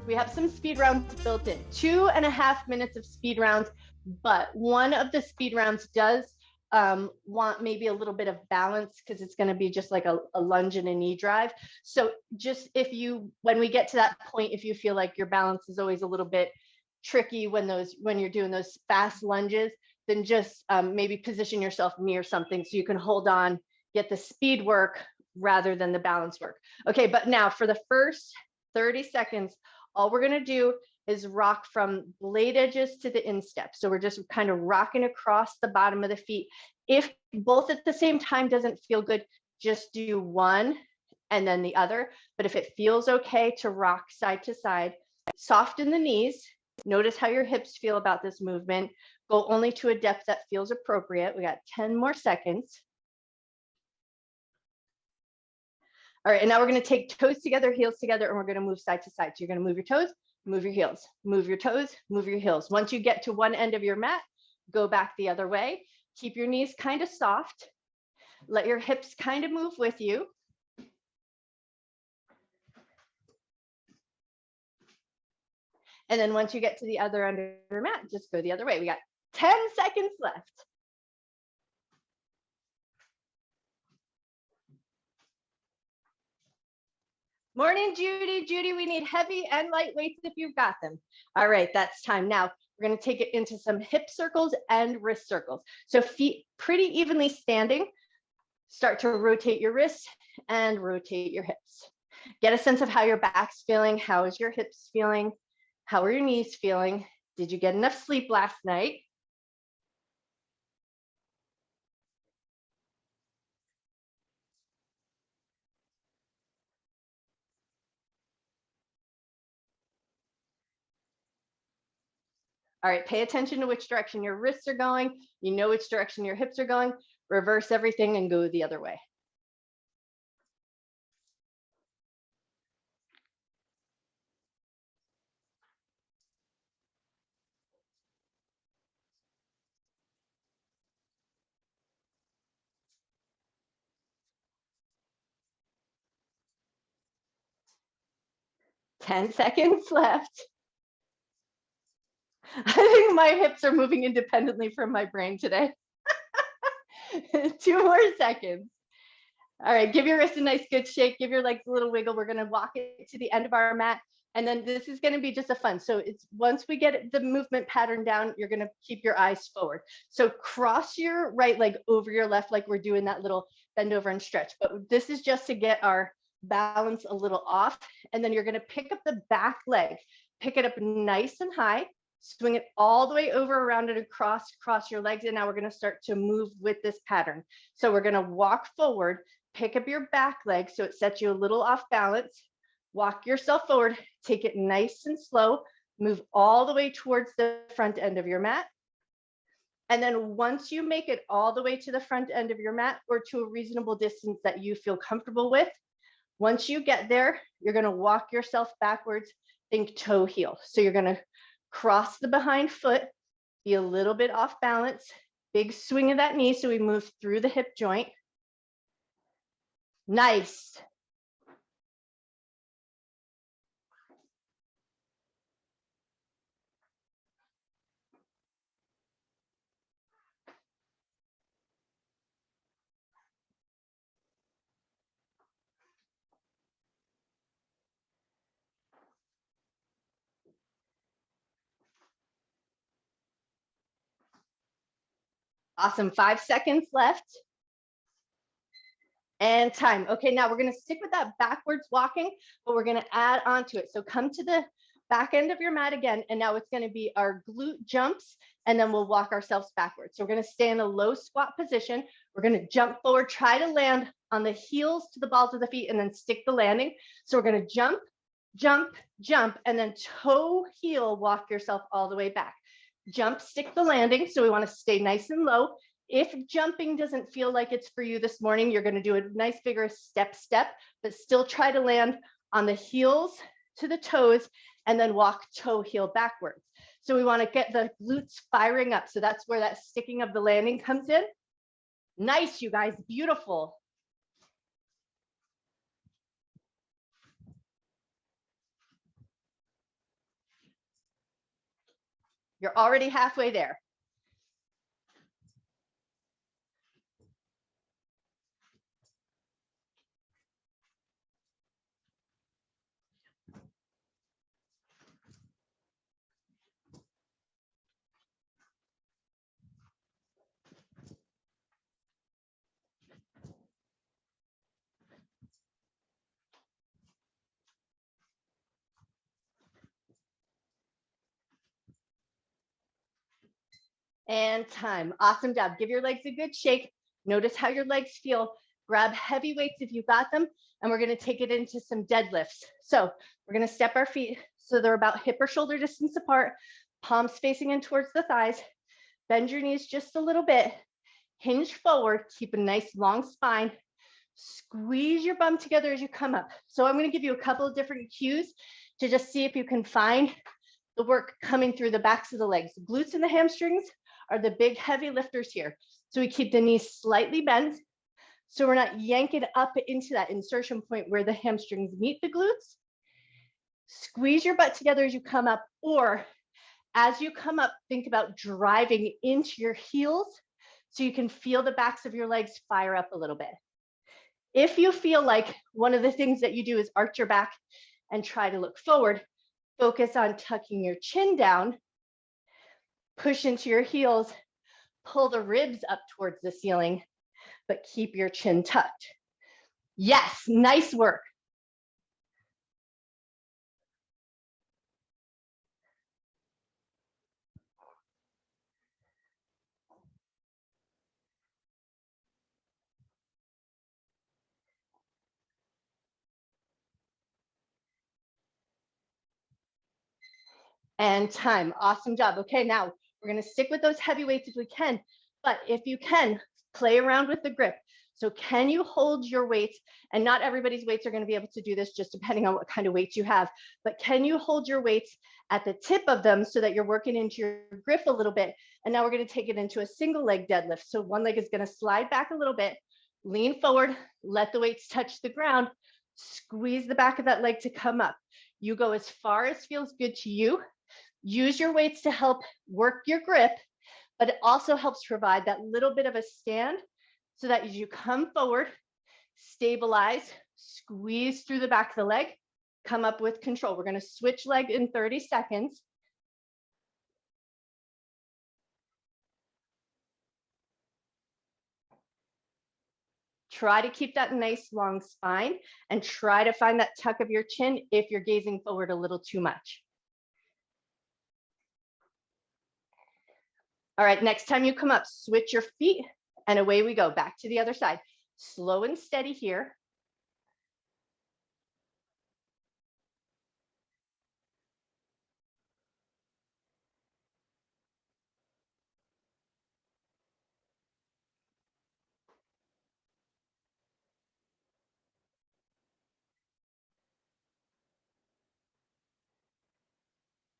We have some speed rounds built in, 2.5 minutes of speed rounds, but one of the speed rounds does want maybe a little bit of balance because it's going to be just like a lunge and a knee drive. So just when we get to that point, if you feel like your balance is always a little bit tricky when you're doing those fast lunges, then just maybe position yourself near something so you can hold on, get the speed work rather than the balance work. Okay, but now for the first 30 seconds, all we're going to do is rock from blade edges to the instep. So we're just kind of rocking across the bottom of the feet. If both at the same time doesn't feel good, just do one and then the other. But if it feels okay to rock side to side, soften the knees. Notice how your hips feel about this movement. Go only to a depth that feels appropriate. We got 10 more seconds. All right, and now we're going to take toes together, heels together, and we're going to move side to side. So you're going to move your toes, move your heels, move your toes, move your heels. Once you get to one end of your mat, go back the other way. Keep your knees kind of soft. Let your hips kind of move with you. And then once you get to the other end of your mat, just go the other way. We got 10 seconds left. Morning, Judy. Judy, we need heavy and light weights if you've got them. All right, that's time. Now, we're going to take it into some hip circles and wrist circles. So feet pretty evenly standing. Start to rotate your wrists and rotate your hips. Get a sense of how your back's feeling. How is your hips feeling? How are your knees feeling? Did you get enough sleep last night? All right, pay attention to which direction your wrists are going. You know which direction your hips are going. Reverse everything and go the other way. Ten seconds left. I think my hips are moving independently from my brain today. 2 more seconds. All right, give your wrist a nice good shake. Give your legs a little wiggle. We're going to walk it to the end of our mat. And then this is going to be just a fun. So it's once we get the movement pattern down, you're going to keep your eyes forward. So cross your right leg over your left, like we're doing that little bend over and stretch. But this is just to get our balance a little off. And then you're going to pick up the back leg, pick it up nice and high, swing it all the way over, around and across your legs. And now we're going to start to move with this pattern. So we're going to walk forward, pick up your back leg so it sets you a little off balance. Walk yourself forward, take it nice and slow, move all the way towards the front end of your mat. And then once you make it all the way to the front end of your mat or to a reasonable distance that you feel comfortable with, once you get there, you're going to walk yourself backwards, think toe heel. So you're going to cross the behind foot, be a little bit off balance, big swing of that knee so we move through the hip joint. Nice. Awesome. 5 seconds left. And time. Okay, now we're going to stick with that backwards walking, but we're going to add on to it. So come to the back end of your mat again, and now it's going to be our glute jumps, and then we'll walk ourselves backwards. So we're going to stay in a low squat position. We're going to jump forward, try to land on the heels to the balls of the feet, and then stick the landing. So we're going to jump, jump, jump, and then toe heel, walk yourself all the way back. Jump, stick the landing. So we want to stay nice and low. If jumping doesn't feel like it's for you this morning, you're going to do a nice vigorous step, but still try to land on the heels to the toes and then walk toe heel backwards. So we want to get the glutes firing up. So that's where that sticking of the landing comes in. Nice, you guys, beautiful. You're already halfway there. And time. Awesome job. Give your legs a good shake. Notice how your legs feel. Grab heavy weights if you got them, and we're going to take it into some deadlifts. So we're going to step our feet so they're about hip or shoulder distance apart, palms facing in towards the thighs. Bend your knees just a little bit. Hinge forward. Keep a nice long spine. Squeeze your bum together as you come up. So I'm going to give you a couple of different cues to just see if you can find the work coming through the backs of the legs. The glutes and the hamstrings are the big heavy lifters here. So we keep the knees slightly bent so we're not yanking up into that insertion point where the hamstrings meet the glutes. Squeeze your butt together as you come up, or as you come up, think about driving into your heels so you can feel the backs of your legs fire up a little bit. If you feel like one of the things that you do is arch your back and try to look forward, focus on tucking your chin down, push into your heels, pull the ribs up towards the ceiling, but keep your chin tucked. Yes, nice work. And time. Awesome job. Okay, now we're going to stick with those heavy weights if we can, but if you can, play around with the grip. So can you hold your weights? And not everybody's weights are going to be able to do this, just depending on what kind of weights you have, but can you hold your weights at the tip of them so that you're working into your grip a little bit? And now we're going to take it into a single leg deadlift. So one leg is going to slide back a little bit, lean forward, let the weights touch the ground, squeeze the back of that leg to come up. You go as far as feels good to you. Use your weights to help work your grip, but it also helps provide that little bit of a stand so that as you come forward, stabilize, squeeze through the back of the leg, come up with control. We're going to switch leg in 30 seconds. Try to keep that nice long spine and try to find that tuck of your chin if you're gazing forward a little too much. All right, next time you come up, switch your feet and away we go. Back to the other side. Slow and steady here.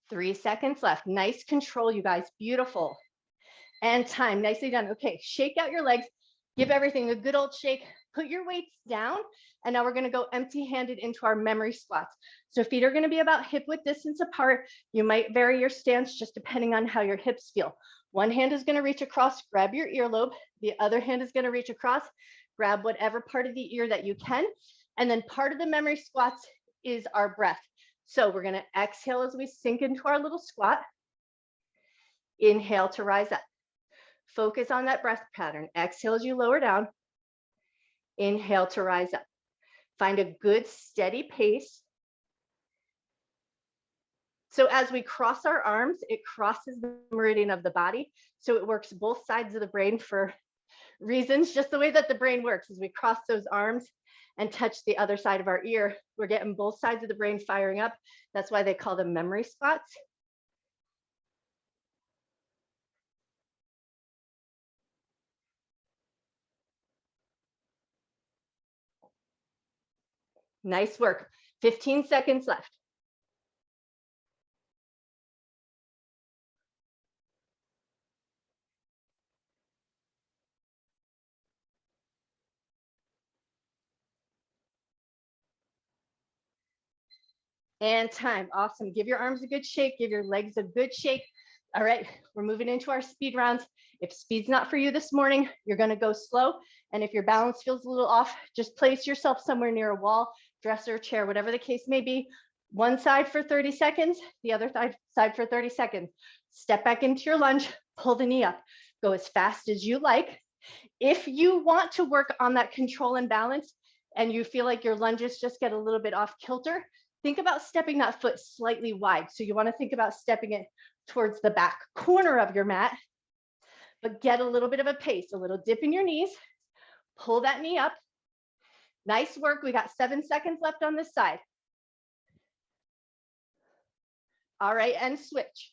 Three seconds left. Nice control, you guys. Beautiful. And time. Nicely done. Okay, shake out your legs. Give everything a good old shake. Put your weights down. And now we're going to go empty-handed into our memory squats. So feet are going to be about hip width distance apart. You might vary your stance just depending on how your hips feel. One hand is going to reach across, grab your earlobe. The other hand is going to reach across, grab whatever part of the ear that you can. And then part of the memory squats is our breath. So we're going to exhale as we sink into our little squat. Inhale to rise up. Focus on that breath pattern. Exhale as you lower down. Inhale to rise up. Find a good steady pace. So as we cross our arms, it crosses the meridian of the body. So it works both sides of the brain for reasons, just the way that the brain works. As we cross those arms and touch the other side of our ear, we're getting both sides of the brain firing up. That's why they call them memory squats. Nice work. 15 seconds left. And time. Awesome. Give your arms a good shake. Give your legs a good shake. All right, we're moving into our speed rounds. If speed's not for you this morning, you're gonna go slow. And if your balance feels a little off, just place yourself somewhere near a wall, dresser, chair, whatever the case may be. One side for 30 seconds, the other side for 30 seconds. Step back into your lunge, pull the knee up. Go as fast as you like. If you want to work on that control and balance, and you feel like your lunges just get a little bit off kilter, think about stepping that foot slightly wide. So you want to think about stepping it towards the back corner of your mat, but get a little bit of a pace, a little dip in your knees, pull that knee up. Nice work. We got 7 seconds left on this side. All right, and switch.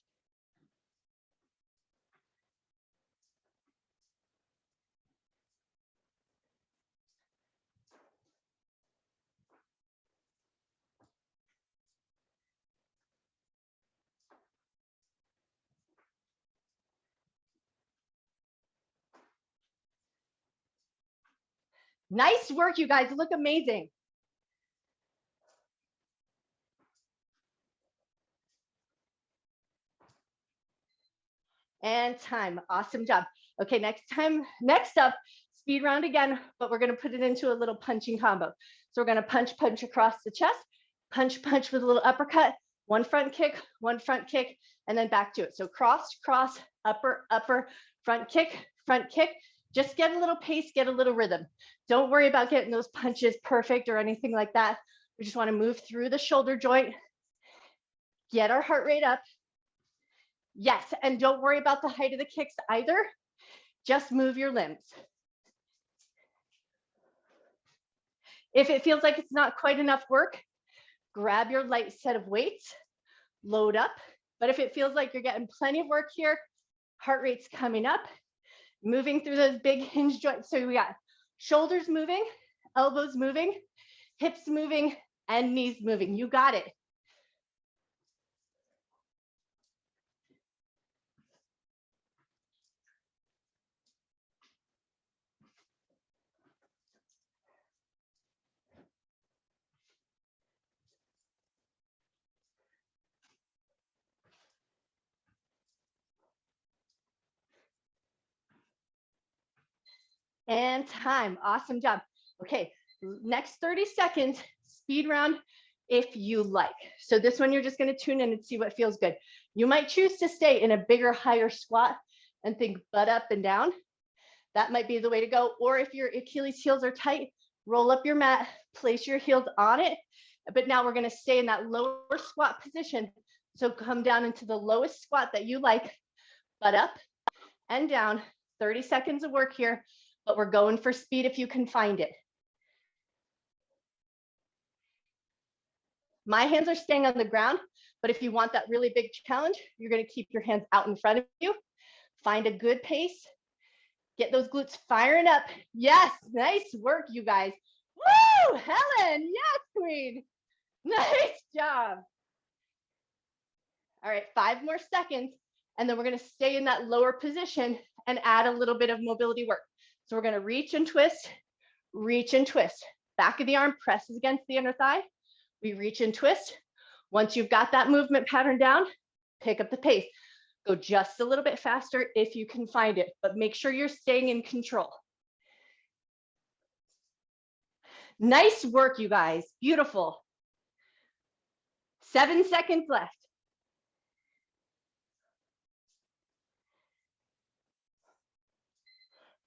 Nice work, you guys. Look amazing. And time. Awesome job. Okay, next up, speed round again, but we're going to put it into a little punching combo. So we're going to punch, punch across the chest, punch, punch with a little uppercut, one front kick, and then back to it. So cross, cross, upper, upper, front kick, front kick. Just get a little pace, get a little rhythm. Don't worry about getting those punches perfect or anything like that. We just want to move through the shoulder joint, get our heart rate up. Yes, and don't worry about the height of the kicks either. Just move your limbs. If it feels like it's not quite enough work, grab your light set of weights, load up. But if it feels like you're getting plenty of work here, heart rate's coming up, moving through those big hinge joints. So we got shoulders moving, elbows moving, hips moving, and knees moving. You got it. And time. Awesome job. Okay, next 30 seconds, speed round if you like. So this one, you're just going to tune in and see what feels good. You might choose to stay in a bigger, higher squat and think butt up and down. That might be the way to go. Or if your Achilles heels are tight, roll up your mat, place your heels on it. But now we're going to stay in that lower squat position. So come down into the lowest squat that you like, butt up and down. 30 seconds of work here, but we're going for speed if you can find it. My hands are staying on the ground, but if you want that really big challenge, you're going to keep your hands out in front of you. Find a good pace. Get those glutes firing up. Yes, nice work, you guys. Woo, Helen, yes, queen. Nice job. All right, 5 more seconds, and then we're going to stay in that lower position and add a little bit of mobility work. So we're going to reach and twist, reach and twist. Back of the arm presses against the inner thigh. We reach and twist. Once you've got that movement pattern down, pick up the pace. Go just a little bit faster if you can find it, but make sure you're staying in control. Nice work, you guys. Beautiful. 7 seconds left.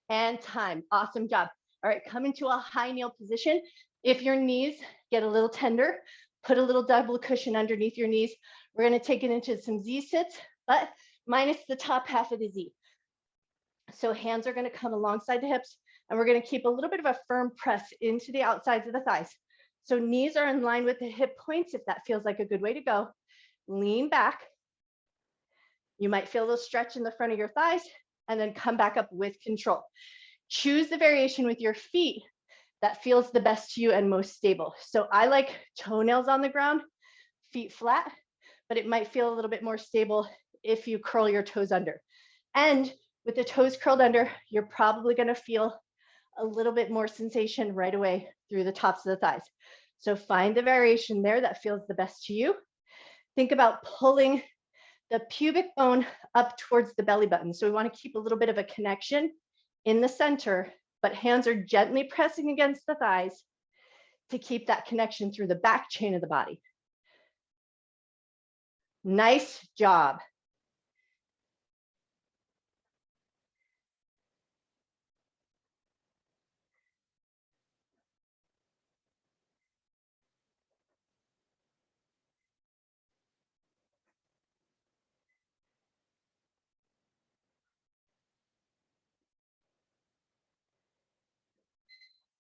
And time. Awesome job. All right, come into a high kneel position. If your knees get a little tender, put a little double cushion underneath your knees. We're going to take it into some Z sits, but minus the top half of the Z. So hands are going to come alongside the hips, and we're going to keep a little bit of a firm press into the outsides of the thighs. So knees are in line with the hip points if that feels like a good way to go. Lean back. You might feel a little stretch in the front of your thighs, and then come back up with control. Choose the variation with your feet that feels the best to you and most stable. So I like toenails on the ground, feet flat, but it might feel a little bit more stable if you curl your toes under. And with the toes curled under, you're probably going to feel a little bit more sensation right away through the tops of the thighs. So find the variation there that feels the best to you. Think about pulling the pubic bone up towards the belly button. So we want to keep a little bit of a connection in the center, but hands are gently pressing against the thighs to keep that connection through the back chain of the body. Nice job.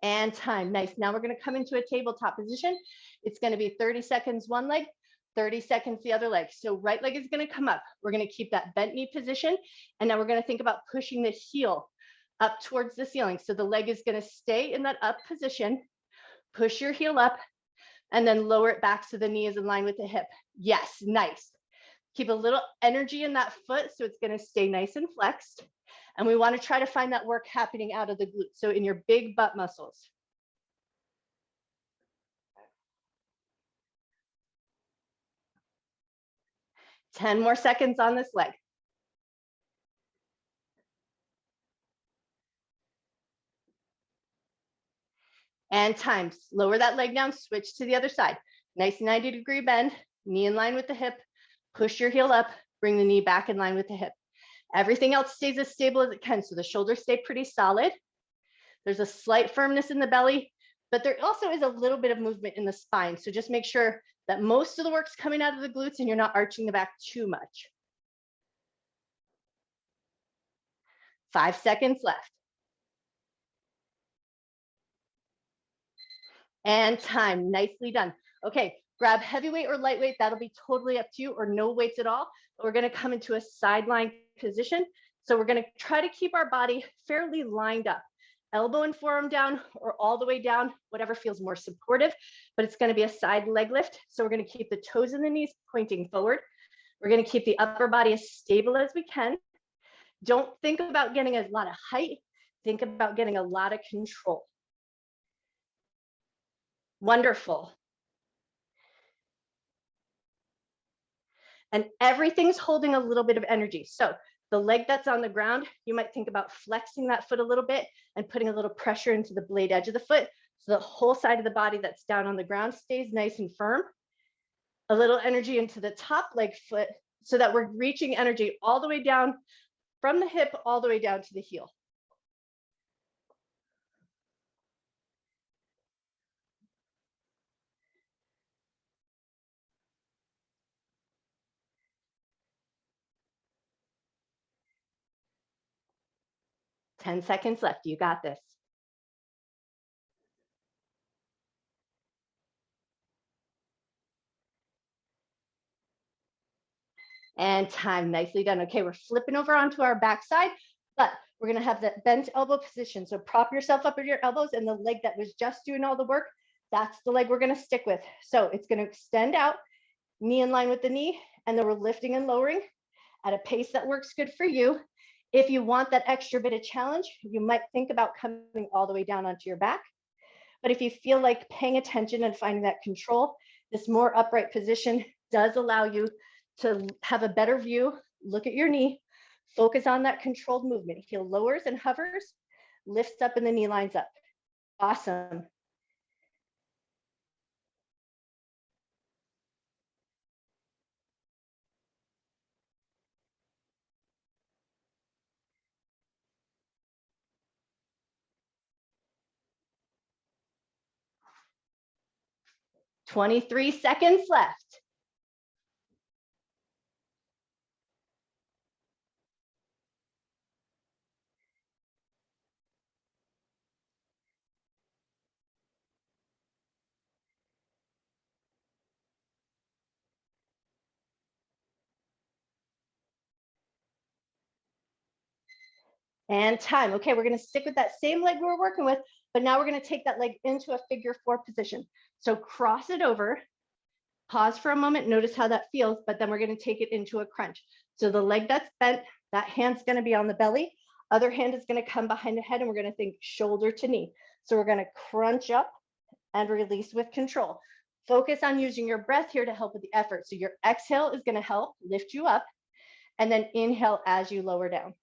And time. Nice. Now we're going to come into a tabletop position. It's going to be 30 seconds one leg, 30 seconds the other leg. So right leg is going to come up. We're going to keep that bent knee position. And now we're going to think about pushing the heel up towards the ceiling. So the leg is going to stay in that up position. Push your heel up and then lower it back so the knee is in line with the hip. Yes, nice. Keep a little energy in that foot so it's going to stay nice and flexed. And we want to try to find that work happening out of the glutes, so in your big butt muscles. Ten more seconds on this leg. And time. Lower that leg down, switch to the other side. Nice 90-degree bend, knee in line with the hip. Push your heel up, bring the knee back in line with the hip. Everything else stays as stable as it can, so the shoulders stay pretty solid. There's a slight firmness in the belly, but there also is a little bit of movement in the spine. So just make sure that most of the work's coming out of the glutes and you're not arching the back too much. 5 seconds left. And time. Nicely done. Okay, grab heavyweight or lightweight. That'll be totally up to you, or no weights at all. We're going to come into a sideline position. So we're going to try to keep our body fairly lined up. Elbow and forearm down or all the way down, whatever feels more supportive, but it's going to be a side leg lift. So we're going to keep the toes and the knees pointing forward. We're going to keep the upper body as stable as we can. Don't think about getting a lot of height. Think about getting a lot of control. Wonderful. And everything's holding a little bit of energy. So the leg that's on the ground, you might think about flexing that foot a little bit and putting a little pressure into the blade edge of the foot. So the whole side of the body that's down on the ground stays nice and firm. A little energy into the top leg foot so that we're reaching energy all the way down from the hip all the way down to the heel. Ten seconds left. You got this. And time. Nicely done. Okay, we're flipping over onto our backside, but we're going to have that bent elbow position. So prop yourself up with your elbows, and the leg that was just doing all the work, that's the leg we're going to stick with. So it's going to extend out, knee in line with the knee, and then we're lifting and lowering at a pace that works good for you. If you want that extra bit of challenge, you might think about coming all the way down onto your back. But if you feel like paying attention and finding that control, this more upright position does allow you to have a better view. Look at your knee, focus on that controlled movement. Heel lowers and hovers, lifts up and the knee lines up. Awesome. "23 seconds left. And time. Okay, we're going to stick with that same leg we were working with, but now we're going to take that leg into a figure 4 position. So cross it over, pause for a moment, notice how that feels, but then we're going to take it into a crunch. So the leg that's bent, that hand's going to be on the belly, other hand is going to come behind the head, and we're going to think shoulder to knee. So we're going to crunch up and release with control. Focus on using your breath here to help with the effort. So your exhale is going to help lift you up. and then inhale as you lower down.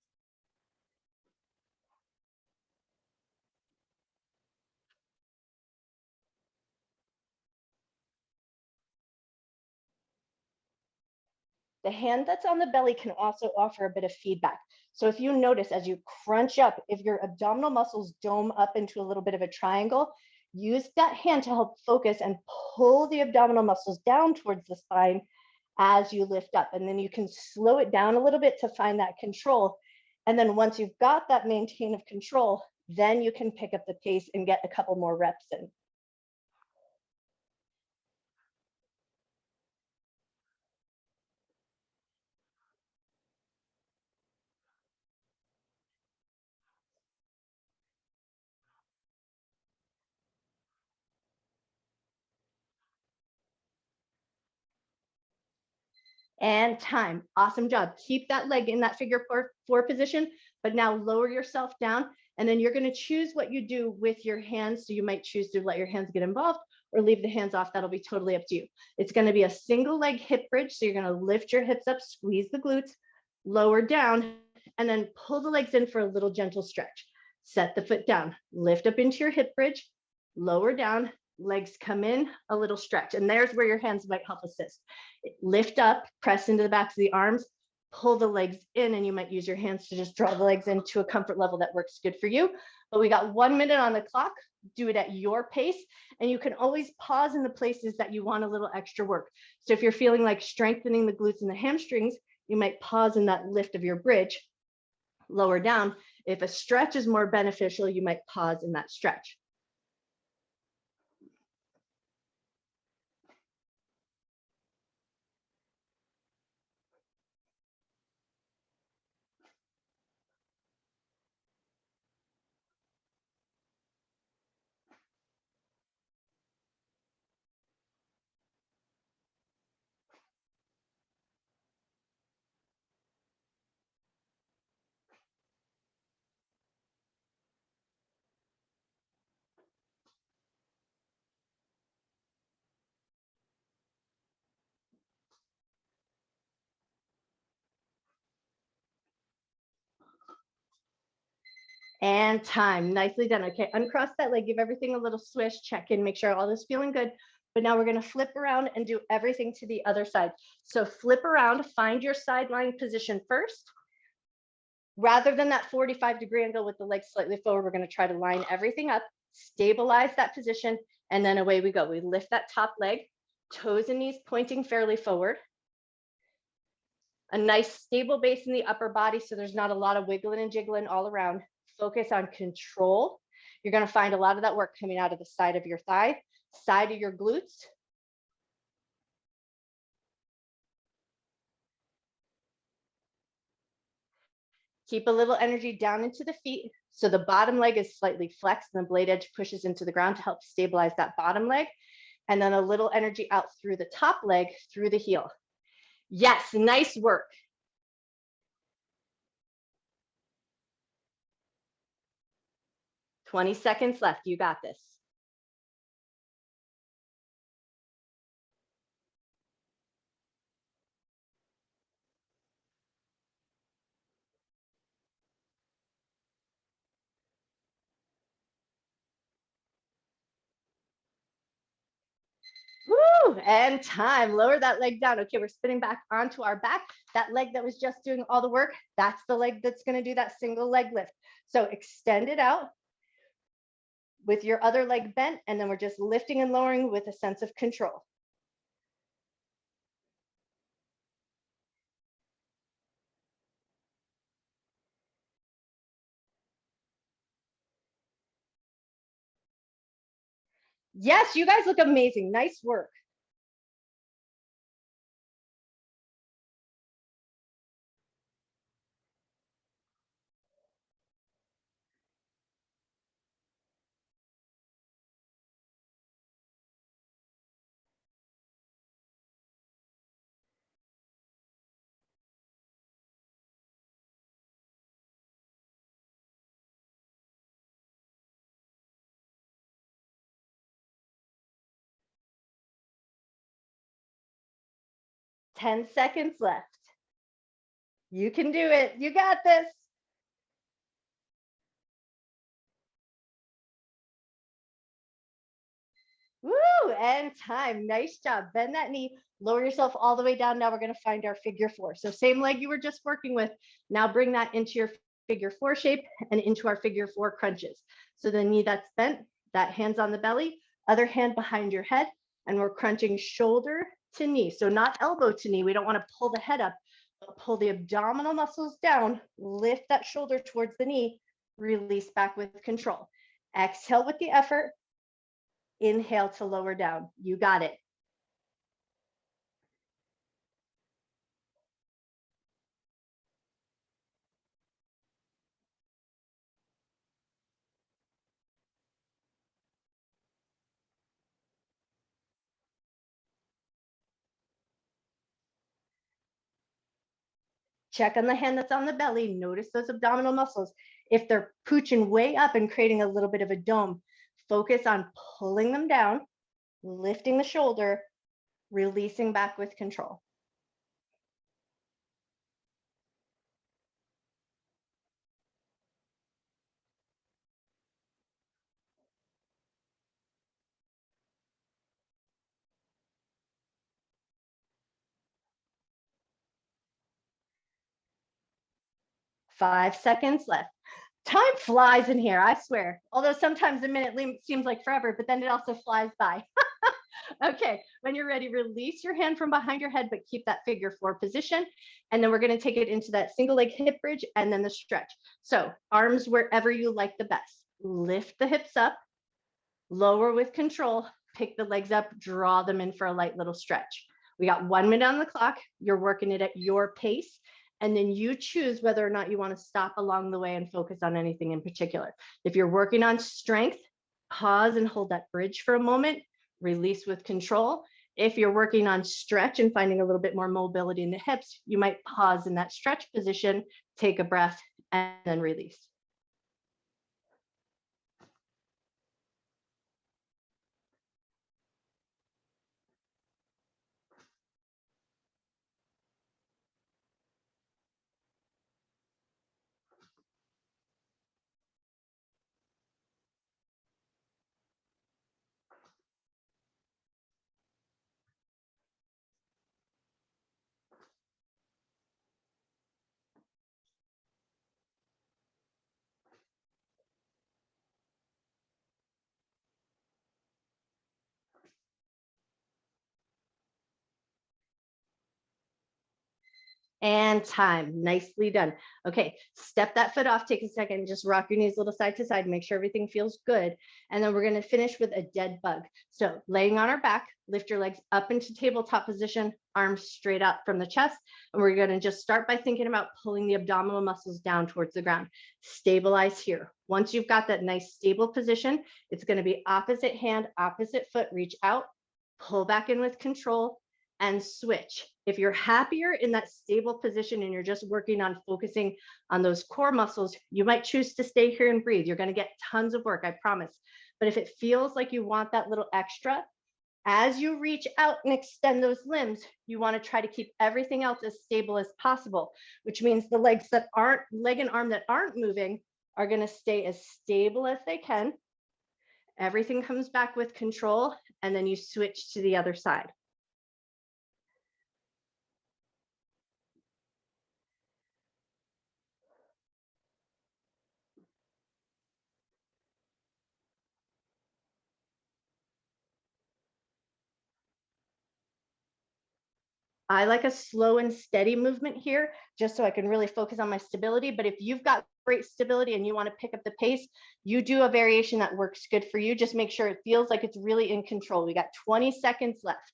The hand that's on the belly can also offer a bit of feedback. So if you notice as you crunch up, if your abdominal muscles dome up into a little bit of a triangle, use that hand to help focus and pull the abdominal muscles down towards the spine as you lift up. And then you can slow it down a little bit to find that control. And then once you've got that maintain of control, then you can pick up the pace and get a couple more reps in. And time. Awesome job. Keep that leg in that figure four position, but now lower yourself down. And then you're going to choose what you do with your hands. So you might choose to let your hands get involved or leave the hands off. That'll be totally up to you. It's going to be a single leg hip bridge. So you're going to lift your hips up, squeeze the glutes, lower down, and then pull the legs in for a little gentle stretch. Set the foot down, lift up into your hip bridge, lower down, legs come in, a little stretch. And there's where your hands might help assist. Lift up, press into the backs of the arms, pull the legs in, and you might use your hands to just draw the legs into a comfort level that works good for you. But we got 1 minute on the clock. Do it at your pace. And you can always pause in the places that you want a little extra work. So if you're feeling like strengthening the glutes and the hamstrings, you might pause in that lift of your bridge, lower down. If a stretch is more beneficial, you might pause in that stretch. And time. Nicely done. Okay, uncross that leg, give everything a little swish, check in, make sure all is feeling good. But now we're going to flip around and do everything to the other side. So flip around, find your side lying position first. Rather than that 45-degree angle with the legs slightly forward, we're going to try to line everything up, stabilize that position, and then away we go. We lift that top leg, toes and knees pointing fairly forward. A nice stable base in the upper body so there's not a lot of wiggling and jiggling all around. Focus on control. You're going to find a lot of that work coming out of the side of your thigh, side of your glutes. Keep a little energy down into the feet. So the bottom leg is slightly flexed and the blade edge pushes into the ground to help stabilize that bottom leg. And then a little energy out through the top leg, through the heel. Yes, nice work. "20 seconds left. You got this. Woo, and time. Lower that leg down. Okay, we're spinning back onto our back. That leg that was just doing all the work, that's the leg that's going to do that single leg lift. So extend it out with your other leg bent, and then we're just lifting and lowering with a sense of control. Yes, you guys look amazing. Nice work. "10 seconds left. You can do it. You got this. Woo, and time. Nice job. Bend that knee, lower yourself all the way down. Now we're going to find our figure four. So same leg you were just working with. Now bring that into your figure four shape and into our figure four crunches. So the knee that's bent, that hand's on the belly, other hand behind your head, and we're crunching shoulder to knee. So not elbow to knee. We don't want to pull the head up, but pull the abdominal muscles down, lift that shoulder towards the knee, release back with control. Exhale with the effort. Inhale to lower down. You got it. Check on the hand that's on the belly. Notice those abdominal muscles. If they're pooching way up and creating a little bit of a dome, focus on pulling them down, lifting the shoulder, releasing back with control. 5 seconds left. Time flies in here, I swear. Although sometimes a minute seems like forever, but then it also flies by. Okay, when you're ready, release your hand from behind your head, but keep that figure four position. And then we're going to take it into that single leg hip bridge and then the stretch. So arms wherever you like the best. Lift the hips up, lower with control, pick the legs up, draw them in for a light little stretch. We got 1 minute on the clock. You're working it at your pace. And then you choose whether or not you want to stop along the way and focus on anything in particular. If you're working on strength, pause and hold that bridge for a moment, release with control. If you're working on stretch and finding a little bit more mobility in the hips, you might pause in that stretch position, take a breath, and then release. And time. Nicely done. Okay, step that foot off, take a second, just rock your knees a little side to side, make sure everything feels good. And then we're going to finish with a dead bug. So laying on our back, lift your legs up into tabletop position, arms straight out from the chest. And we're going to just start by thinking about pulling the abdominal muscles down towards the ground. Stabilize here. Once you've got that nice stable position, it's going to be opposite hand, opposite foot, reach out, pull back in with control, and switch. If you're happier in that stable position and you're just working on focusing on those core muscles, you might choose to stay here and breathe. You're going to get tons of work, I promise. But if it feels like you want that little extra, as you reach out and extend those limbs, you want to try to keep everything else as stable as possible, which means the legs that aren't, leg and arm that aren't moving are going to stay as stable as they can. Everything comes back with control, and then you switch to the other side. I like a slow and steady movement here, just so I can really focus on my stability. But if you've got great stability and you want to pick up the pace, you do a variation that works good for you. Just make sure it feels like it's really in control. We got 20 seconds left.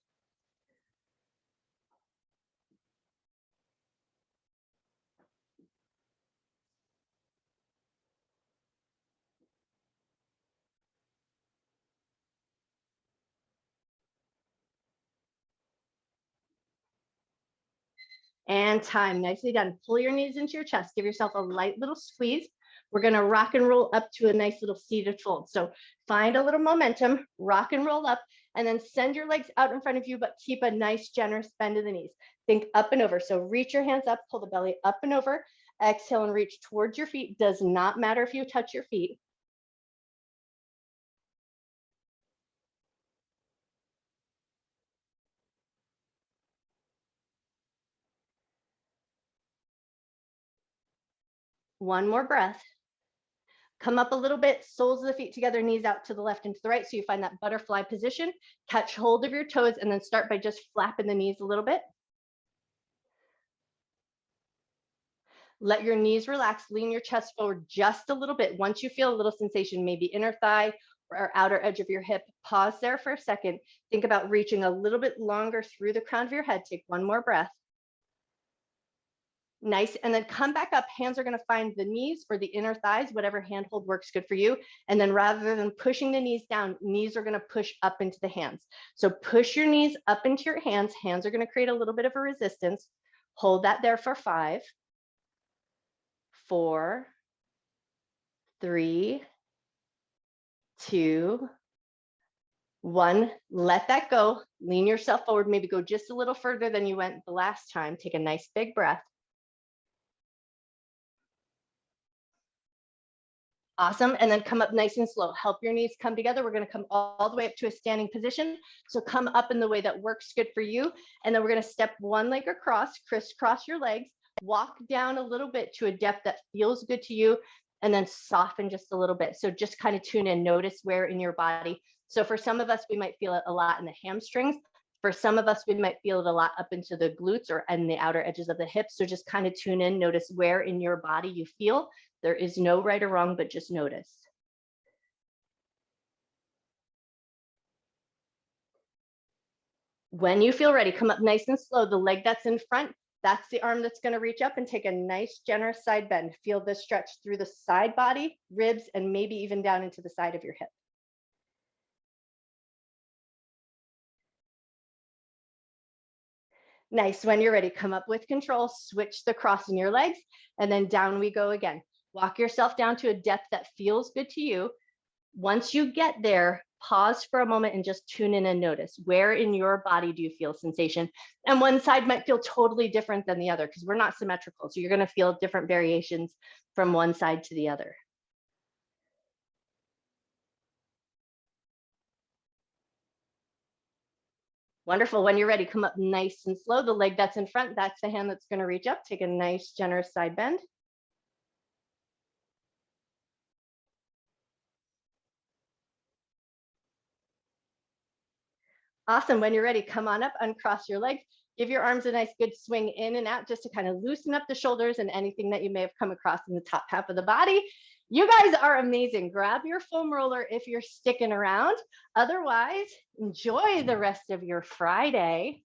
And time. Nicely done. Pull your knees into your chest. Give yourself a light little squeeze. We're going to rock and roll up to a nice little seated fold. So find a little momentum, rock and roll up, and then send your legs out in front of you, but keep a nice generous bend in the knees. Think up and over. So reach your hands up, pull the belly up and over, exhale and reach towards your feet. Does not matter if you touch your feet. One more breath. Come up a little bit, soles of the feet together, knees out to the left and to the right. So you find that butterfly position, catch hold of your toes, and then start by just flapping the knees a little bit. Let your knees relax, lean your chest forward just a little bit. Once you feel a little sensation, maybe inner thigh or outer edge of your hip, pause there for a second. Think about reaching a little bit longer through the crown of your head. Take one more breath. Nice. And then come back up. Hands are going to find the knees or the inner thighs, whatever handhold works good for you. And then rather than pushing the knees down, knees are going to push up into the hands. So push your knees up into your hands. Hands are going to create a little bit of a resistance. Hold that there for 5, 4, 3, 2, 1. Let that go. Lean yourself forward. Maybe go just a little further than you went the last time. Take a nice big breath. Awesome. And then come up nice and slow. Help your knees come together. We're going to come all the way up to a standing position. So come up in the way that works good for you. And then we're going to step one leg across, crisscross your legs, walk down a little bit to a depth that feels good to you, and then soften just a little bit. So just kind of tune in, notice where in your body. So for some of us, we might feel it a lot in the hamstrings. For some of us, we might feel it a lot up into the glutes or in the outer edges of the hips. So just kind of tune in, notice where in your body you feel. There is no right or wrong, but just notice. When you feel ready, come up nice and slow. The leg that's in front, that's the arm that's going to reach up and take a nice generous side bend. Feel the stretch through the side body, ribs, and maybe even down into the side of your hip. Nice. When you're ready, come up with control, switch the cross in your legs, and then down we go again. Walk yourself down to a depth that feels good to you. Once you get there, pause for a moment and just tune in and notice where in your body do you feel sensation. And one side might feel totally different than the other because we're not symmetrical. So you're going to feel different variations from one side to the other. Wonderful. When you're ready, come up nice and slow. The leg that's in front, that's the hand that's going to reach up. Take a nice generous side bend. Awesome. When you're ready, come on up, uncross your legs. Give your arms a nice good swing in and out just to kind of loosen up the shoulders and anything that you may have come across in the top half of the body. You guys are amazing. Grab your foam roller if you're sticking around. Otherwise, enjoy the rest of your Friday.